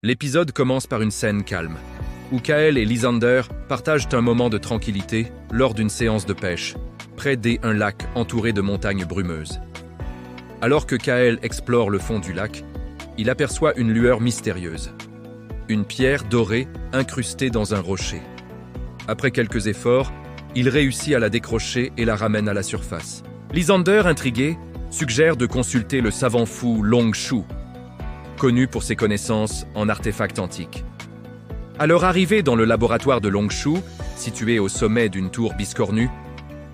L'épisode commence par une scène calme, où Kael et Lysander partagent un moment de tranquillité lors d'une séance de pêche, près d'un lac entouré de montagnes brumeuses. Alors que Kael explore le fond du lac, il aperçoit une lueur mystérieuse. Une pierre dorée incrustée dans un rocher. Après quelques efforts, il réussit à la décrocher et la ramène à la surface. Lysander, intrigué, suggère de consulter le savant fou Long Shu, connu pour ses connaissances en artefacts antiques. À leur arrivée dans le laboratoire de Long Shu, situé au sommet d'une tour biscornue,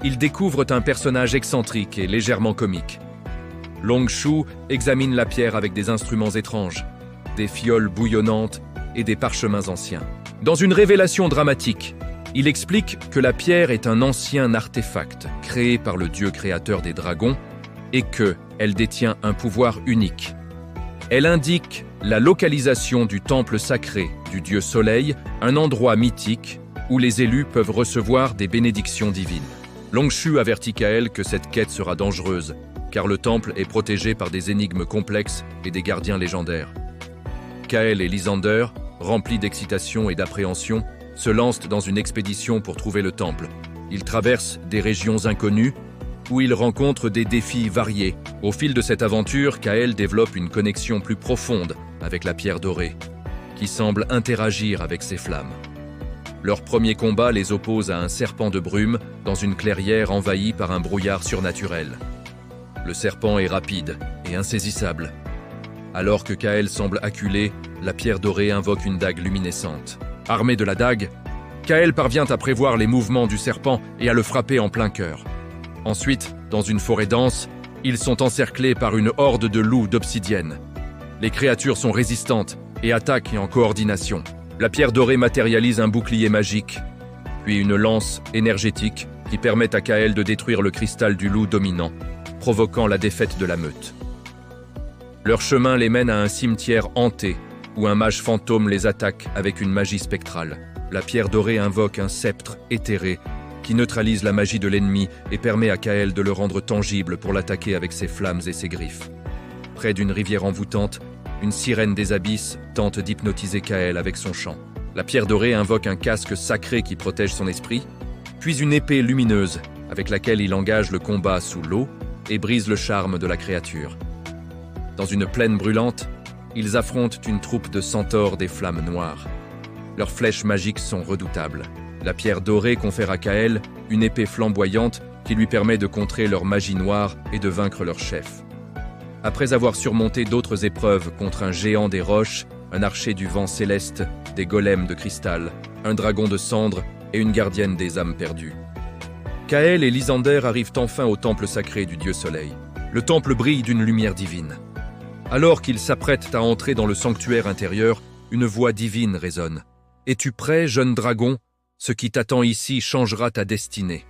ils découvrent un personnage excentrique et légèrement comique. Long Shu examine la pierre avec des instruments étranges, des fioles bouillonnantes et des parchemins anciens. Dans une révélation dramatique, il explique que la pierre est un ancien artefact créé par le dieu créateur des dragons et qu'elle détient un pouvoir unique. Elle indique la localisation du temple sacré du dieu Soleil, un endroit mythique où les élus peuvent recevoir des bénédictions divines. Long Shu avertit Kael que cette quête sera dangereuse, car le temple est protégé par des énigmes complexes et des gardiens légendaires. Kael et Lysander, remplis d'excitation et d'appréhension, se lancent dans une expédition pour trouver le temple. Ils traversent des régions inconnues, où ils rencontrent des défis variés. Au fil de cette aventure, Kael développe une connexion plus profonde avec la pierre dorée, qui semble interagir avec ses flammes. Leur premier combat les oppose à un serpent de brume dans une clairière envahie par un brouillard surnaturel. Le serpent est rapide et insaisissable. Alors que Kael semble acculé, la pierre dorée invoque une dague luminescente. Armé de la dague, Kael parvient à prévoir les mouvements du serpent et à le frapper en plein cœur. Ensuite, dans une forêt dense, ils sont encerclés par une horde de loups d'obsidienne. Les créatures sont résistantes et attaquent en coordination. La pierre dorée matérialise un bouclier magique, puis une lance énergétique qui permet à Kael de détruire le cristal du loup dominant, provoquant la défaite de la meute. Leur chemin les mène à un cimetière hanté, où un mage fantôme les attaque avec une magie spectrale. La pierre dorée invoque un sceptre éthéré qui neutralise la magie de l'ennemi et permet à Kael de le rendre tangible pour l'attaquer avec ses flammes et ses griffes. Près d'une rivière envoûtante, une sirène des abysses tente d'hypnotiser Kael avec son chant. La pierre dorée invoque un casque sacré qui protège son esprit, puis une épée lumineuse avec laquelle il engage le combat sous l'eau et brise le charme de la créature. Dans une plaine brûlante, ils affrontent une troupe de centaures des flammes noires. Leurs flèches magiques sont redoutables. La pierre dorée confère à Kael une épée flamboyante qui lui permet de contrer leur magie noire et de vaincre leur chef. Après avoir surmonté d'autres épreuves contre un géant des roches, un archer du vent céleste, des golems de cristal, un dragon de cendre et une gardienne des âmes perdues, Kael et Lysander arrivent enfin au temple sacré du dieu Soleil. Le temple brille d'une lumière divine. Alors qu'ils s'apprêtent à entrer dans le sanctuaire intérieur, une voix divine résonne. « Es-tu prêt, jeune dragon ? Ce qui t'attend ici changera ta destinée. »